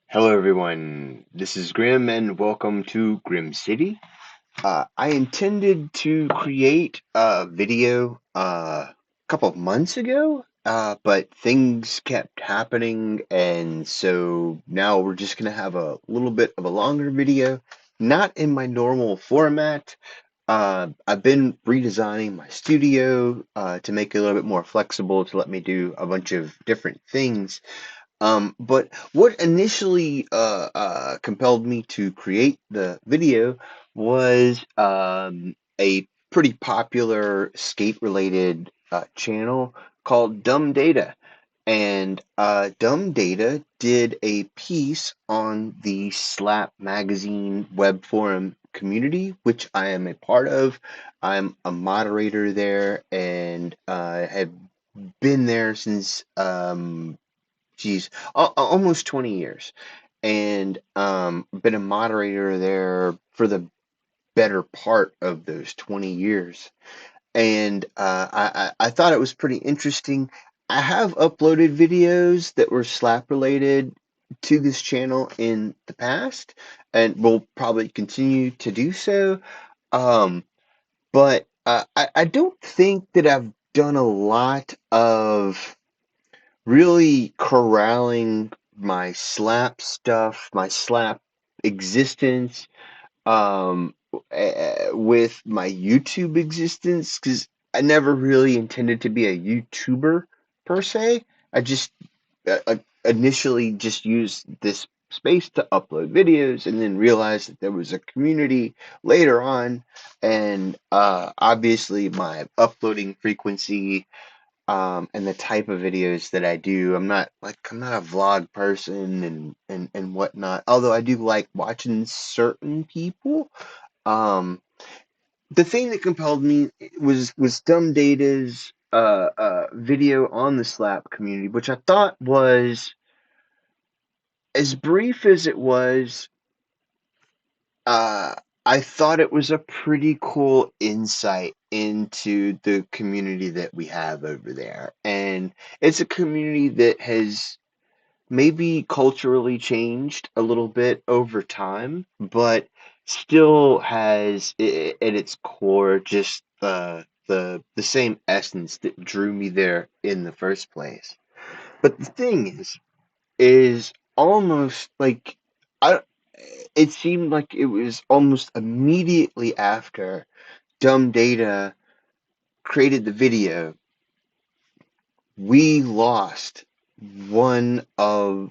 Hello everyone, this is Grim and welcome to Grim City. I intended to create a video a couple of months ago, but things kept happening, and so now we're just gonna have a little bit of a longer video, not in my normal format. I've been redesigning my studio to make it a little bit more flexible to let me do a bunch of different things. But what initially compelled me to create the video was a pretty popular skate-related channel called Dumb Data. And Dumb Data did a piece on the Slap magazine web forum community, which I am a part of. I'm a moderator there and have been there since almost 20 years, and been a moderator there for the better part of those 20 years. And I thought it was pretty interesting. I have uploaded videos that were slap related to this channel in the past, and will probably continue to do so. Um, but I don't think that I've done a lot of really corralling my slap stuff, my slap existence, with my YouTube existence, because I never really intended to be a YouTuber per se. I just initially just used this space to upload videos and then realized that there was a community later on, and obviously my uploading frequency and the type of videos that I do. I'm not a vlog person and whatnot. Although I do like watching certain people. Um, the thing that compelled me was Dumb Data's video on the slap community, which I thought was, as brief as it was, uh, I thought it was a pretty cool insight into the community that we have over there. And it's a community that has maybe culturally changed a little bit over time, but still has at its core just the same essence that drew me there in the first place. But the thing is almost like I it seemed like it was almost immediately after Dumb Data created the video, we lost one of,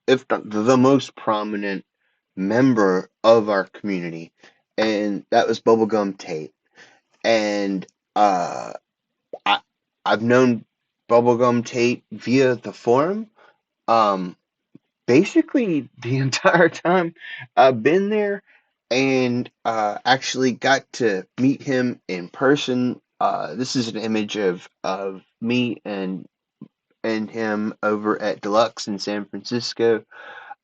if not the most prominent member of our community, and that was Bubblegum Tate. And I, I've known Bubblegum Tate via the forum. Um, Basically the entire time I've been there, and actually got to meet him in person. This is an image of me and him over at Deluxe in San Francisco.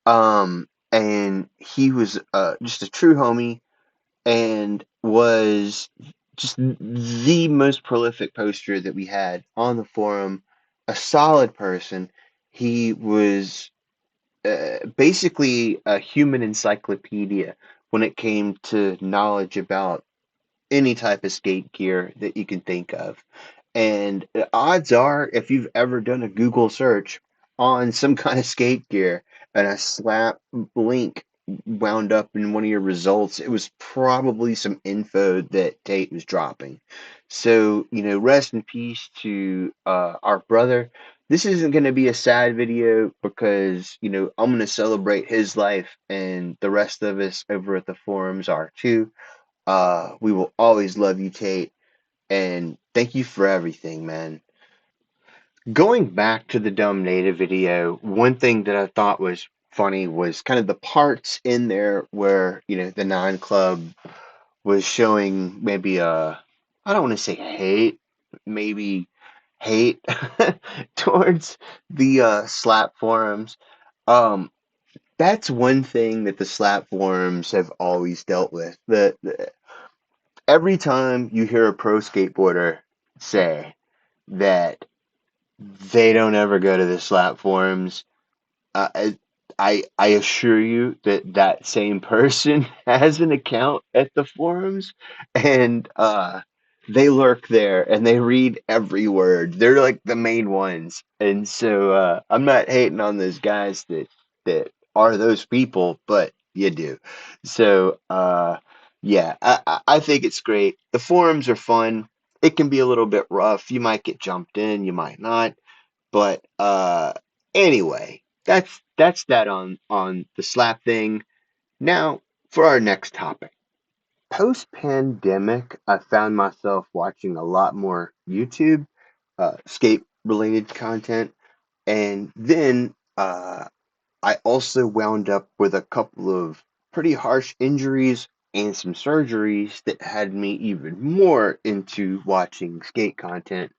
And he was just a true homie and was just the most prolific poster that we had on the forum. A solid person. He was basically a human encyclopedia when it came to knowledge about any type of skate gear that you can think of. And odds are, if you've ever done a Google search on some kind of skate gear and a slap link wound up in one of your results, it was probably some info that Tate was dropping. So, rest in peace to our brother. This isn't going to be a sad video because, I'm going to celebrate his life, and the rest of us over at the forums are too. We will always love you, Tate, and thank you for everything, man. Going back to the Dumb Native video, one thing that I thought was funny was kind of the parts in there where, the Nine Club was showing maybe I don't want to say hate, maybe hate towards the slap forums. Um, that's one thing that the slap forums have always dealt with. Every time you hear a pro skateboarder say that They don't ever go to the slap forums. uh, I assure you that that same person has an account at the forums, and they lurk there and they read every word. They're like the main ones, and so I'm not hating on those guys that are those people, but you do. So yeah, I think it's great. The forums are fun. It can be a little bit rough. You might get jumped in, you might not. But anyway, that's that on the slap thing. Now for our next topic. Post pandemic, I found myself watching a lot more YouTube, skate related content, and then I also wound up with a couple of pretty harsh injuries and some surgeries that had me even more into watching skate content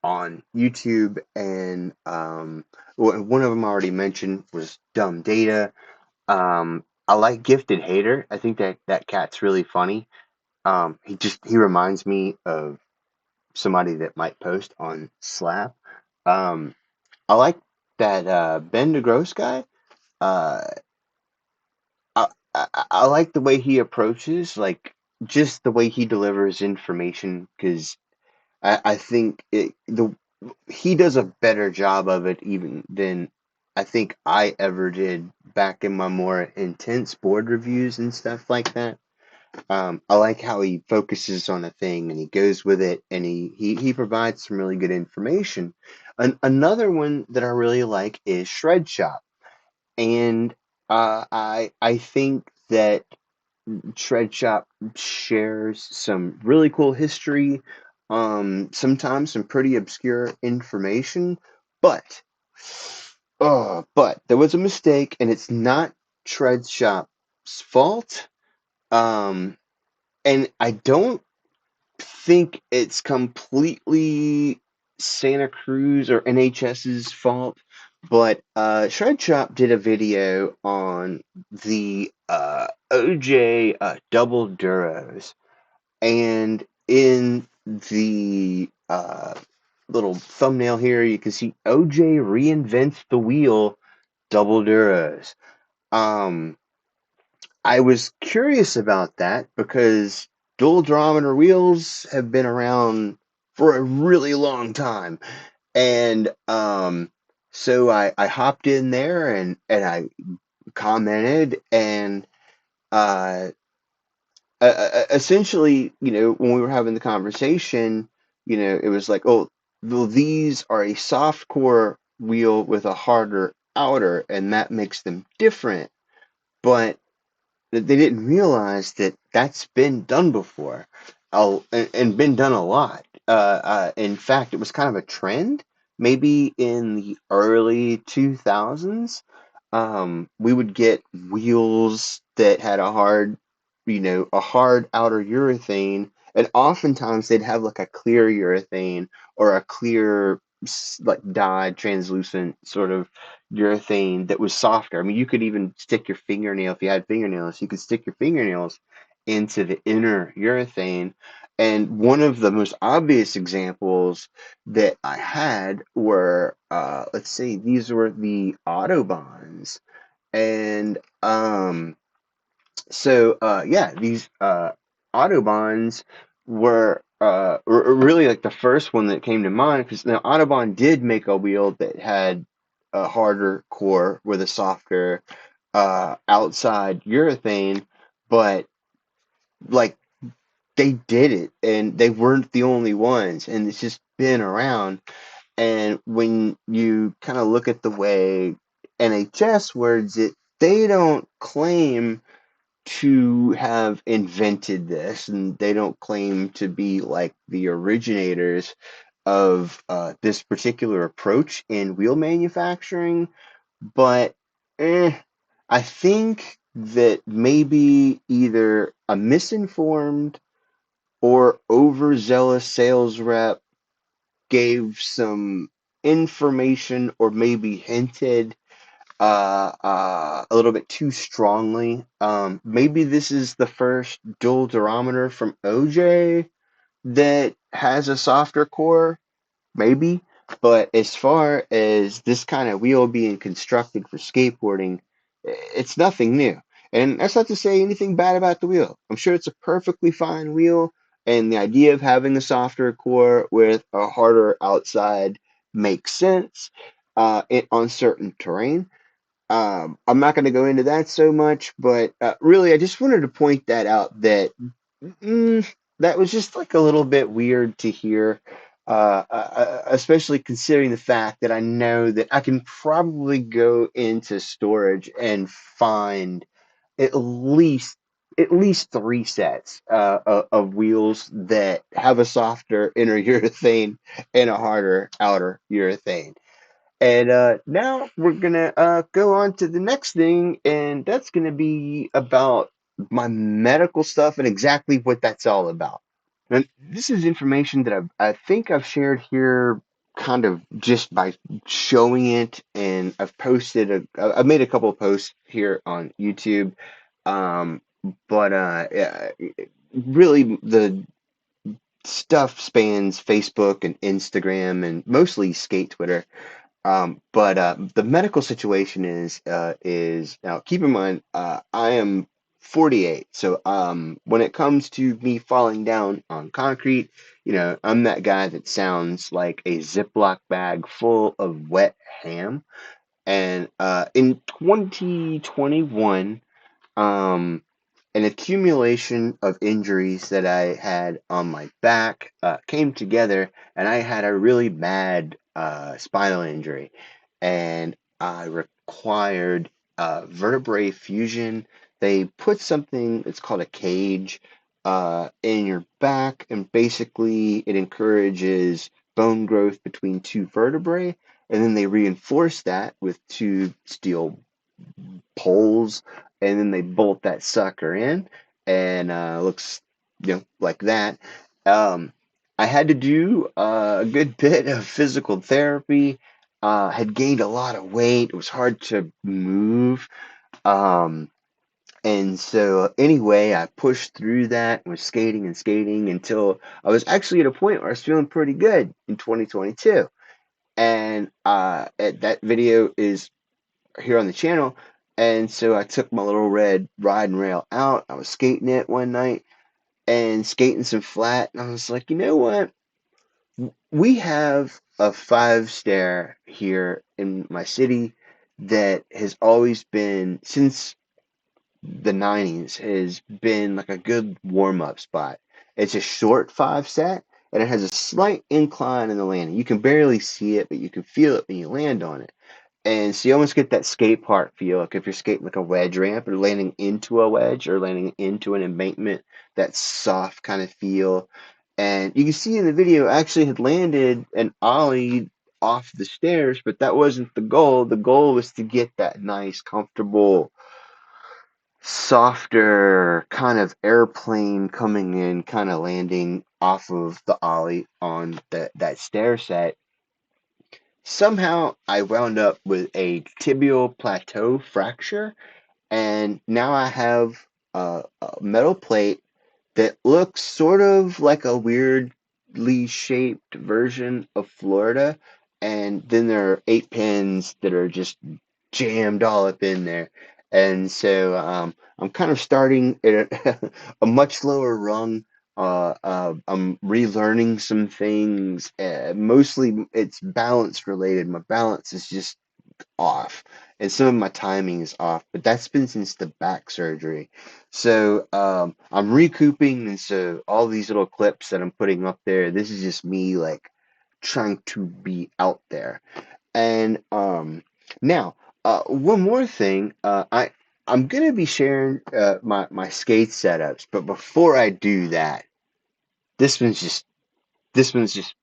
on YouTube, and one of them I already mentioned was Dumb Data. I like Gifted Hater. I think that cat's really funny. He reminds me of somebody that might post on Slap. Um, I like that Ben DeGrosse guy. Uh, I like the way he approaches, like just the way he delivers information, because I think he does a better job of it even than I think I ever did back in my more intense board reviews and stuff like that. I like how he focuses on a thing and he goes with it, and he provides some really good information. Another one that I really like is Shred Shop, and I think that Shred Shop shares some really cool history, sometimes some pretty obscure information, but but there was a mistake, and it's not Shred Shop's fault. Um, and I don't think it's completely Santa Cruz or NHS's fault, but Shred Shop did a video on the OJ double Duros, and in the little thumbnail here, you can see OJ reinvents the wheel double Duros. Um, I was curious about that because dual durometer wheels have been around for a really long time. And so I hopped in there and I commented, and uh, essentially, when we were having the conversation, it was like, oh, well, these are a soft core wheel with a harder outer, and that makes them different. But that they didn't realize that that's been done before, and been done a lot. In fact, it was kind of a trend, maybe in the early 2000s. We would get wheels that had a hard outer urethane, and oftentimes they'd have like a clear urethane or a clear, like dyed, translucent sort of urethane that was softer. I mean, you could even stick your fingernail, if you had fingernails, you could stick your fingernails into the inner urethane. And one of the most obvious examples that I had were, let's see, these were the Autobahns. And yeah, these Autobahns were really like the first one that came to mind, because now Autobahn did make a wheel that had a harder core with a softer outside urethane, but like they did it, and they weren't the only ones, and it's just been around. And when you kind of look at the way NHS words it, they don't claim to have invented this, and they don't claim to be like the originators of this particular approach in wheel manufacturing. But I think that maybe either a misinformed or overzealous sales rep gave some information, or maybe hinted a little bit too strongly. Maybe this is the first dual durometer from OJ that has a softer core, maybe. But as far as this kind of wheel being constructed for skateboarding, it's nothing new. And that's not to say anything bad about the wheel. I'm sure it's a perfectly fine wheel, and the idea of having a softer core with a harder outside makes sense on certain terrain. I'm not going to go into that so much, but really, I just wanted to point that out that that was just like a little bit weird to hear, especially considering the fact that I know that I can probably go into storage and find at least at least three sets of wheels that have a softer inner urethane and a harder outer urethane. And now we're gonna go on to the next thing, and that's gonna be about my medical stuff and exactly what that's all about. And this is information that I think I've shared here kind of just by showing it, and I've made a couple of posts here on YouTube. Um, but yeah, really the stuff spans Facebook and Instagram and mostly skate Twitter. But the medical situation is now. Keep in mind, I am 48, so when it comes to me falling down on concrete, I'm that guy that sounds like a Ziploc bag full of wet ham. And in 2021, um, an accumulation of injuries that I had on my back came together, and I had a really bad spinal injury, and I required vertebrae fusion. They put something, it's called a cage, in your back, and basically it encourages bone growth between two vertebrae, and then they reinforce that with two steel poles, and then they bolt that sucker in, and looks like that. Um, I had to do a good bit of physical therapy. Had gained a lot of weight. It was hard to move. Um, and so anyway, I pushed through that, was skating and skating until I was actually at a point where I was feeling pretty good in 2022. And that video is here on the channel. And so I took my little red riding rail out. I was skating it one night and skating some flat. And I was like, you know what? We have a five stair here in my city that has always been, since the 90s, has been like a good warm up spot. It's a short five set and it has a slight incline in the landing. You can barely see it, but you can feel it when you land on it. And so you almost get that skate park feel, like if you're skating like a wedge ramp or landing into a wedge or landing into an embankment, that soft kind of feel. And you can see in the video, I actually had landed and ollied off the stairs, but that wasn't the goal. The goal was to get that nice, comfortable, softer kind of airplane coming in, kind of landing off of the ollie on that stair set. Somehow I wound up with a tibial plateau fracture, and now I have a metal plate that looks sort of like a weirdly shaped version of Florida, and then there are eight pins that are just jammed all up in there. And so I'm kind of starting at a much lower rung. I'm relearning some things. Mostly it's balance related. My balance is just off, and some of my timing is off, but that's been since the back surgery. So I'm recouping, and so all these little clips that I'm putting up there, this is just me like trying to be out there. And now, one more thing, I'm gonna be sharing my skate setups, but before I do that, this one's just this one's just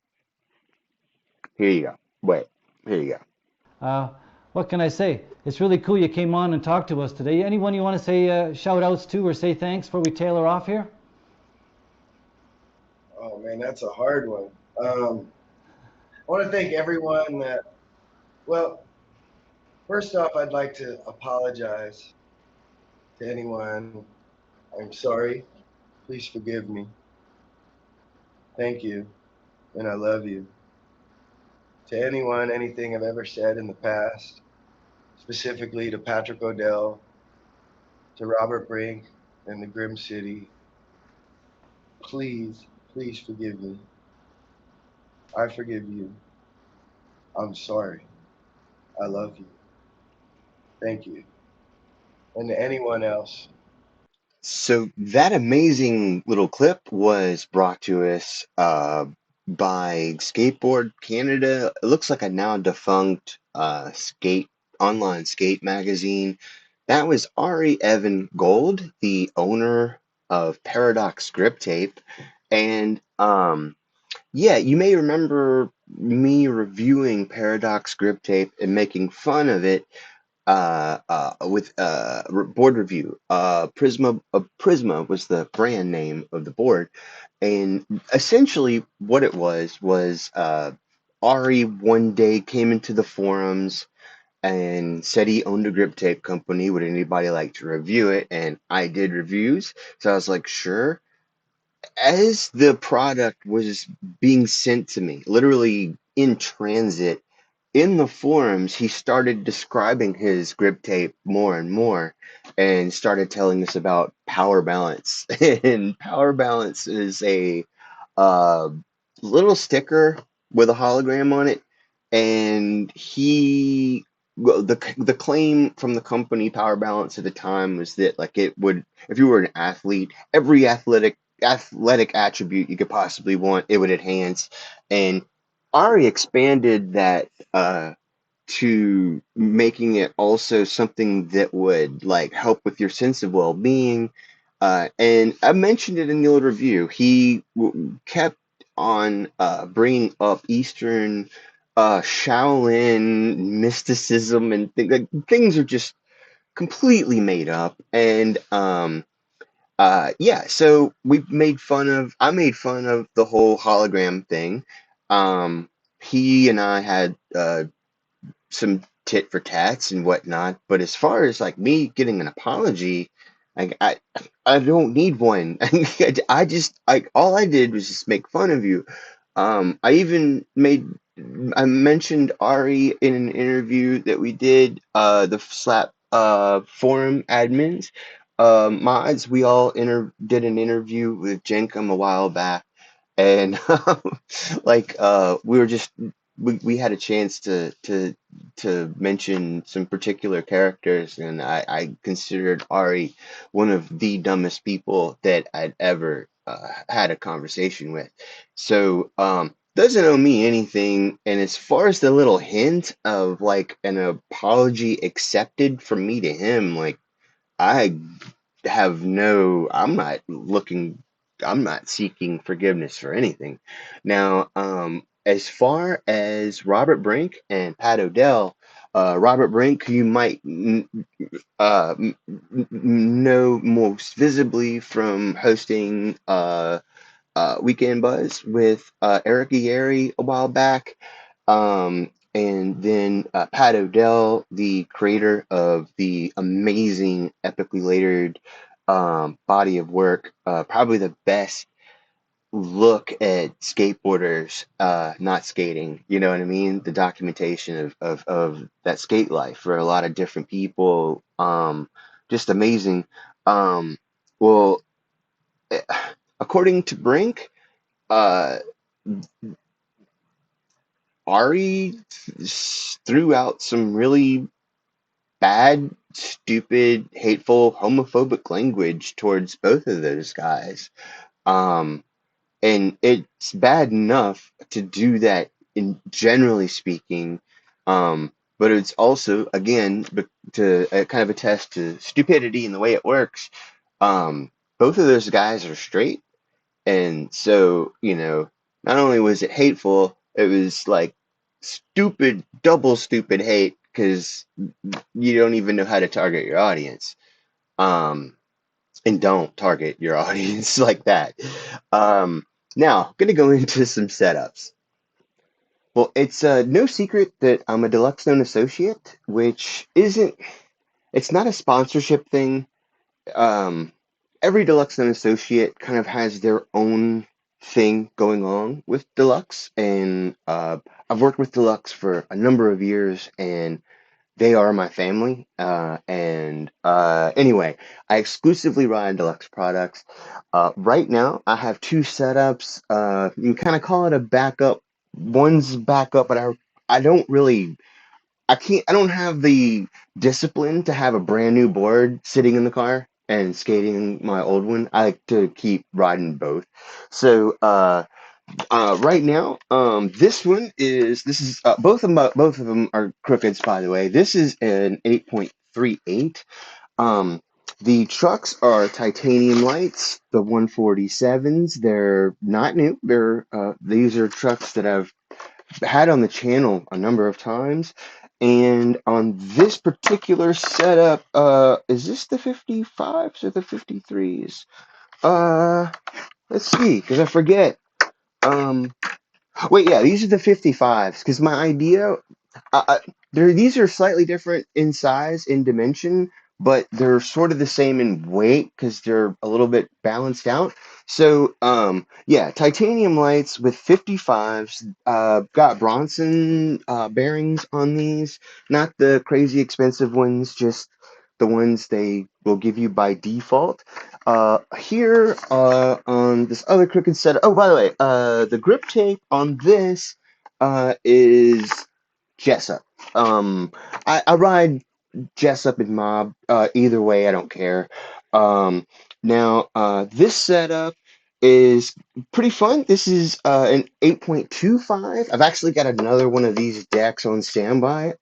here you go. Wait, here you go. Uh, what can I say? It's really cool you came on and talked to us today. Anyone you want to say shout outs to or say thanks before we tailor off here? Oh man, that's a hard one. I want to thank everyone that, well, first off, I'd like to apologize to anyone. I'm sorry. Please forgive me. Thank you. And I love you. to anyone, anything I've ever said in the past, specifically to Patrick O'Dell, to Robert Brink, and the Grim City. Please, please forgive me. I forgive you. I'm sorry. I love you. Thank you. And to anyone else, So that amazing little clip was brought to us by Skateboard Canada. It looks like a now defunct skate online skate magazine. That was Ari Evan Gold, the owner of Paradox Griptape, and yeah, you may remember me reviewing Paradox Griptape and making fun of it with board review. Prisma was the brand name of the board, and essentially what it was Ari one day came into the forums and said he owned a grip tape company. Would anybody like to review it? And I did reviews, so I was like, sure. As the product was being sent to me, literally in transit, in the forums, he started describing his grip tape more and more and started telling us about Power Balance. And Power Balance is a uh, little sticker with a hologram on it. And well, the claim from the company Power Balance at the time was that like it would, if you were an athlete, every athletic attribute you could possibly want, it would enhance. And Ari expanded that to making it also something that would like help with your sense of well-being. And I mentioned it in the old review. He kept on bringing up Eastern Shaolin mysticism and like, things are just completely made up. And yeah, so I made fun of the whole hologram thing. He and I had some tit for tats and whatnot, but as far as like me getting an apology, like I don't need one. I just like all I did was just make fun of you. I even I mentioned Ari in an interview that we did, the Slap forum admins, mods. We all did an interview with Jenkum a while back, and like we were just we had a chance to mention some particular characters, and I considered Ari one of the dumbest people that I'd ever had a conversation with. So doesn't owe me anything. And as far as the little hint of like an apology accepted from me to him, like I I'm not looking, I'm not seeking forgiveness for anything. Now, as far as Robert Brink and Pat O'Dell, Robert Brink, you might know most visibly from hosting Weekend Buzz with Eric Yeri a while back. And then Pat O'Dell, the creator of the amazing, epically layered body of work, probably the best look at skateboarders not skating. You know what I mean? The documentation of that skate life for a lot of different people. Just amazing. Well, eh, according to Brink, uh, Ari threw out some really bad, stupid, hateful, homophobic language towards both of those guys. Um, and it's bad enough to do that in generally speaking, but it's also again to kind of attest to stupidity and the way it works. Both of those guys are straight, and so, not only was it hateful, it was like stupid, double stupid hate because you don't even know how to target your audience. Um, and don't target your audience like that. Um, Now, going to go into some setups. Well, it's no secret that I'm a Deluxe Known Associate, which it's not a sponsorship thing. um, every Deluxe Known Associate kind of has their own thing going on with Deluxe, and I've worked with Deluxe for a number of years, and they are my family. Anyway, I exclusively ride Deluxe products. Right now, I have two setups. You can kind of call it a backup. One's backup, but I don't really. I don't have the discipline to have a brand new board sitting in the car and skating my old one. I like to keep riding both. So right now, this is both of them are crookeds, by the way. This is an 8.38. Um, the trucks are titanium lights, the 147s. They're not new. These are trucks that I've had on the channel a number of times. And on this particular setup, is this the 55s or the 53s? Let's see, because I forget. Um, Wait, yeah, these are the 55s. Because my idea, uh, these are slightly different in size, in dimension, but they're sort of the same in weight because they're a little bit balanced out. So, yeah, titanium lights with 55s. Got Bronson bearings on these, not the crazy expensive ones, just the ones they will give you by default. Here on this other crooked set. Oh, by the way, the grip tape on this is Jessup. I ride Jessup and Mob. Either way, I don't care. Now, this setup is pretty fun. This is an 8.25. I've actually got another one of these decks on standby.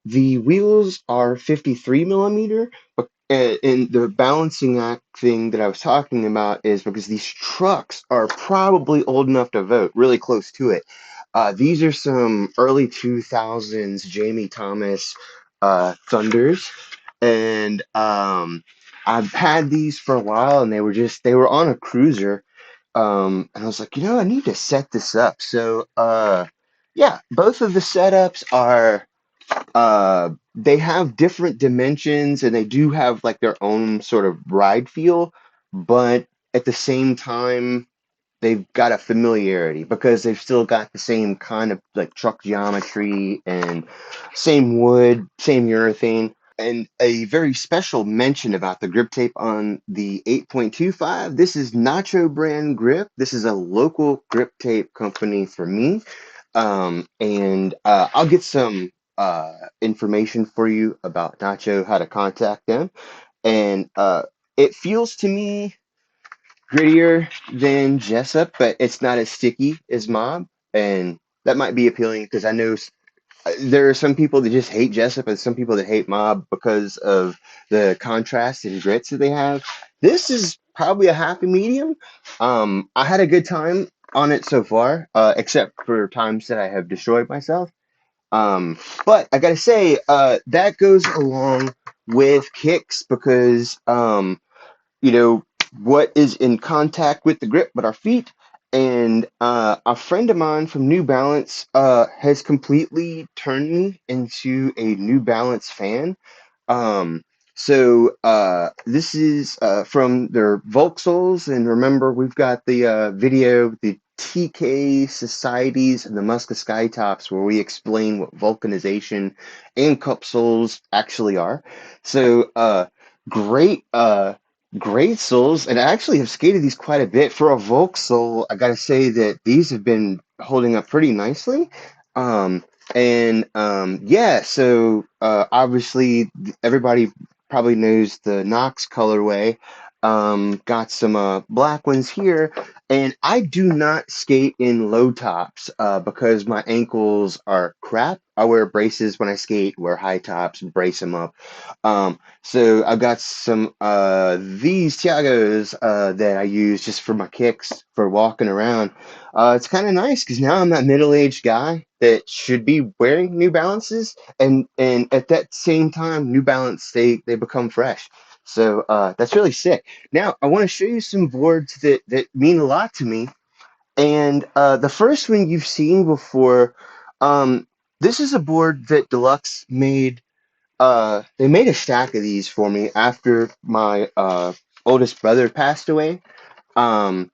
The wheels are 53 millimeter, but and the balancing act thing that I was talking about is because these trucks are probably old enough to vote, really close to it. These are some early 2000s Jamie Thomas Thunders, and I've had these for a while, and they were on a cruiser, and I was like, I need to set this up. So yeah, both of the setups are they have different dimensions, and they do have like their own sort of ride feel, but at the same time they've got a familiarity because they've still got the same kind of like truck geometry and same wood, same urethane. And a very special mention about the grip tape on the 8.25. This is Nacho brand grip. This is a local grip tape company for me. And I'll get some information for you about Nacho, how to contact them. And it feels to me grittier than Jessup, but it's not as sticky as Mob, and that might be appealing because I know there are some people that just hate Jessup and some people that hate Mob because of the contrast and grits that they have. This is probably a happy medium. I had a good time on it so far, except for times that I have destroyed myself. Um, but I gotta say, that goes along with kicks because you know, what is in contact with the grip but our feet. And a friend of mine from New Balance has completely turned me into a New Balance fan. Um, this is from their Volksols, and remember we've got the video, the TK Societies and the Muska Skytops, where we explain what vulcanization and cup soles actually are. So great great soles, and I actually have skated these quite a bit. For a Volk sole, I gotta say that these have been holding up pretty nicely. Um, yeah, so obviously everybody probably knows the Knox colorway. Got some black ones here, and I do not skate in low tops because my ankles are crap. I wear braces when I skate, wear high tops, brace them up. So I've got some these Tiagos that I use just for my kicks for walking around. It's kind of nice because now I'm that middle-aged guy that should be wearing New Balances, and at that same time, New Balance they become fresh. So that's really sick. Now I want to show you some boards that mean a lot to me. And the first one you've seen before. Um, this is a board that Deluxe made. They made a stack of these for me after my oldest brother passed away. Um,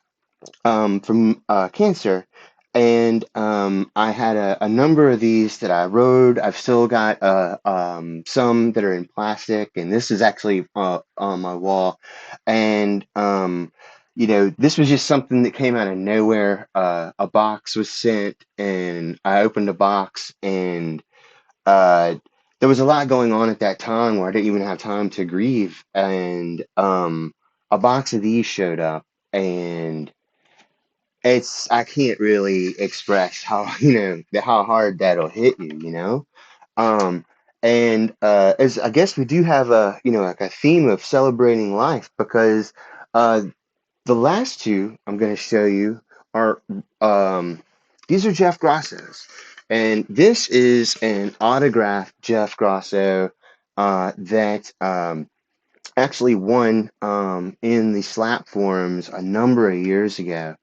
from cancer. And I had a number of these that I rode. I've still got some that are in plastic, and this is actually on my wall. And this was just something that came out of nowhere. A box was sent, and I opened the box, and uh, there was a lot going on at that time where I didn't even have time to grieve. And a box of these showed up, and I can't really express how how hard that'll hit you. Um and as I guess we do have a like a theme of celebrating life, because uh the last two I'm going to show you are these are Jeff Grosso's, and this is an autographed Jeff Grosso that actually won in the slap forums a number of years ago.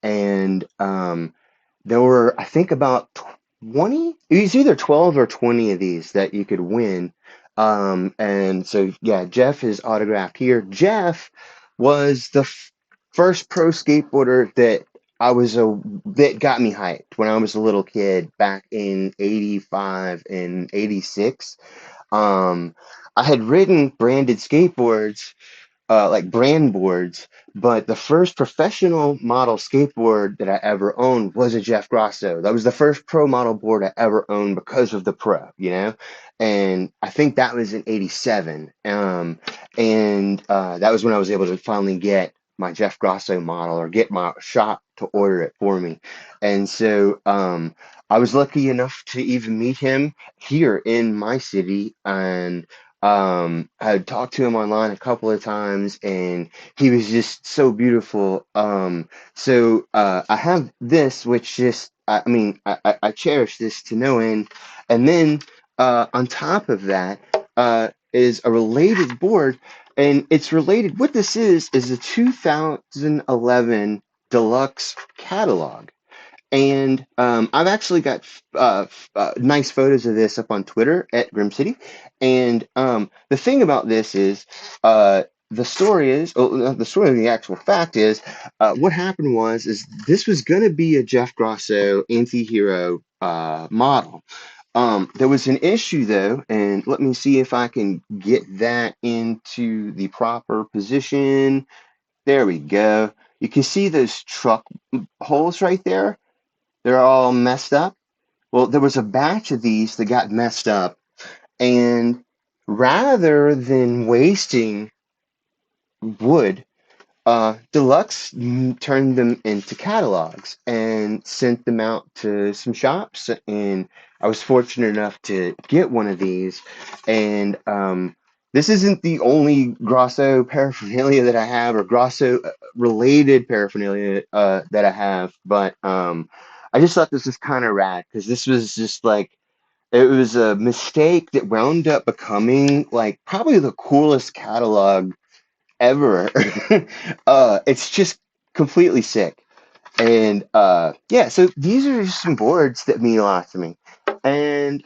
And there were, I think, about 20. It was either 12 or 20 of these that you could win. And so, yeah, Jeff is autographed here. Jeff was the first pro skateboarder that got me hyped when I was a little kid back in 85 and 86. Um, I had ridden branded skateboards, like brand boards, but the first professional model skateboard that I ever owned was a Jeff Grosso. That was the first pro model board I ever owned because of the pro. And I think that was in 87. And that was when I was able to finally get my Jeff Grosso model, or get my shop to order it for me. And so I was lucky enough to even meet him here in my city, and I had talked to him online a couple of times, and he was just so beautiful. So I have this, which just, I mean, I cherish this to no end. And then on top of that is a related board, and it's related. What this is a 2011 Deluxe catalog. And I've actually got nice photos of this up on Twitter at Grim City. And the thing about this is, the story is, oh, no, the story of the actual fact is, what happened is this was going to be a Jeff Grosso anti-hero model. There was an issue though, and let me see if I can get that into the proper position. There we go. You can see those truck holes right there. They're all messed up. Well, there was a batch of these that got messed up, and rather than wasting wood, Deluxe turned them into catalogs and sent them out to some shops. And I was fortunate enough to get one of these. And this isn't the only Grosso paraphernalia that I have, or Grosso related paraphernalia that I have, but I just thought this was kind of rad, because this was just like, it was a mistake that wound up becoming like probably the coolest catalog ever. It's just completely sick. And yeah, so these are just some boards that mean a lot to me. And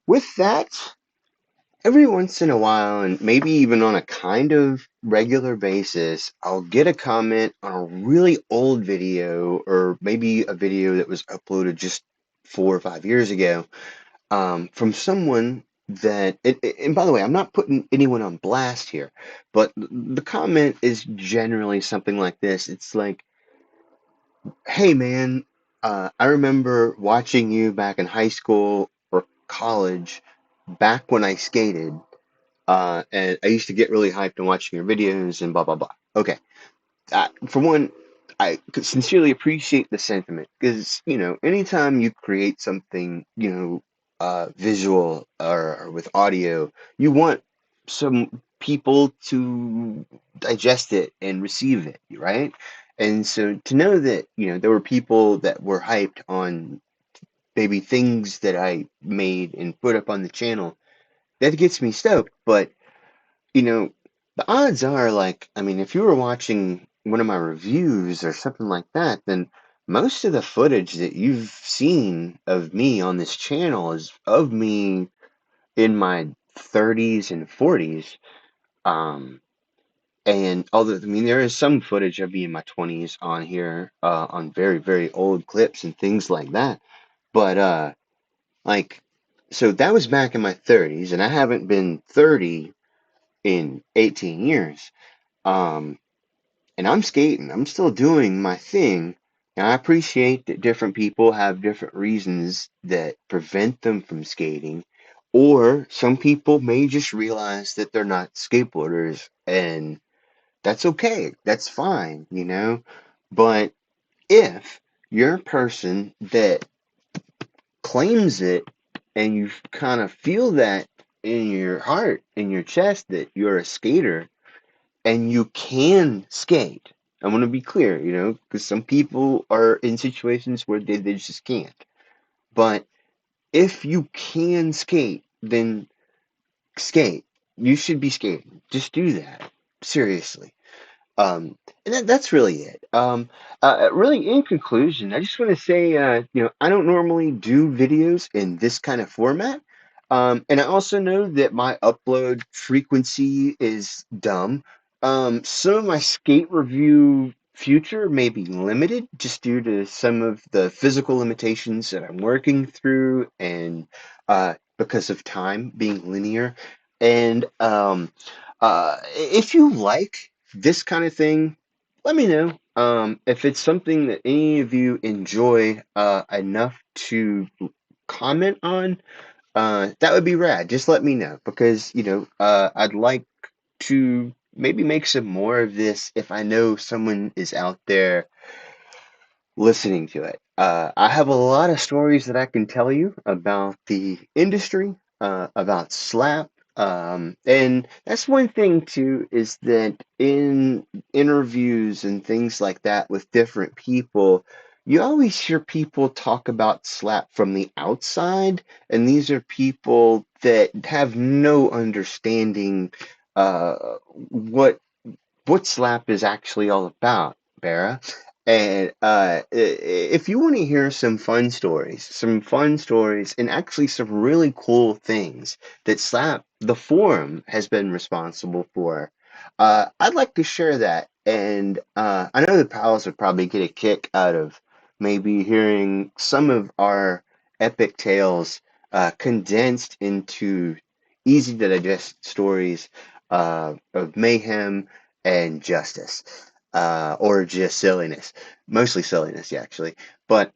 with that, every once in a while, and maybe even on a kind of regular basis, I'll get a comment on a really old video, or maybe a video that was uploaded just 4 or 5 years ago, from someone and by the way, I'm not putting anyone on blast here, but the comment is generally something like this. It's like, hey man, I remember watching you back in high school or college, back when I skated, and I used to get really hyped on watching your videos and blah blah blah. Okay, for one, I sincerely appreciate the sentiment, because anytime you create something, visual, or with audio, you want some people to digest it and receive it, right? And so to know that there were people that were hyped on maybe things that I made and put up on the channel, that gets me stoked. But you know, the odds are, like, I mean, if you were watching one of my reviews or something like that, then most of the footage that you've seen of me on this channel is of me in my 30s and 40s. Um, And although, I mean, there is some footage of me in my 20s on here, on very, very old clips and things like that. But, like, so that was back in my 30s, and I haven't been 30 in 18 years. Um, and I'm skating. I'm still doing my thing. And I appreciate that different people have different reasons that prevent them from skating. Or some people may just realize that they're not skateboarders, and that's okay. That's fine, you know? But if you're a person that claims it and you kind of feel that in your heart, in your chest, that you're a skater and you can skate. I want to be clear, you know, because some people are in situations where they just can't. But if you can skate, then skate. You should be skating. Just do that. Seriously. And that's really it. Really, in conclusion, I just want to say, you know, I don't normally do videos in this kind of format. And I also know that my upload frequency is dumb. Some of my skate review future may be limited just due to some of the physical limitations that I'm working through and because of time being linear. And if you like this kind of thing, let me know. If it's something that any of you enjoy enough to comment on, that would be rad. Just let me know because, you know, I'd like to maybe make some more of this if I know someone is out there listening to it. I have a lot of stories that I can tell you about the industry, about slap. And that's one thing too, is that in interviews and things like that with different people, you always hear people talk about slap from the outside, and these are people that have no understanding what slap is actually all about, Bara. And if you want to hear some fun stories, and actually some really cool things that Slap, the forum, has been responsible for, I'd like to share that. And I know the pals would probably get a kick out of maybe hearing some of our epic tales condensed into easy to digest stories of mayhem and justice, or just silliness. Mostly silliness, yeah, actually. But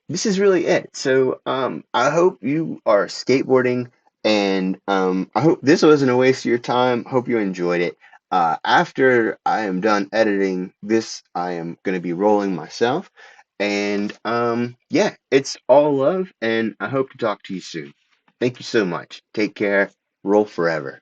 this is really it. So I hope you are skateboarding, and I hope this wasn't a waste of your time. Hope you enjoyed it. After I am done editing this, I am going to be rolling myself. And yeah, it's all love, and I hope to talk to you soon. Thank you so much. Take care. Roll forever.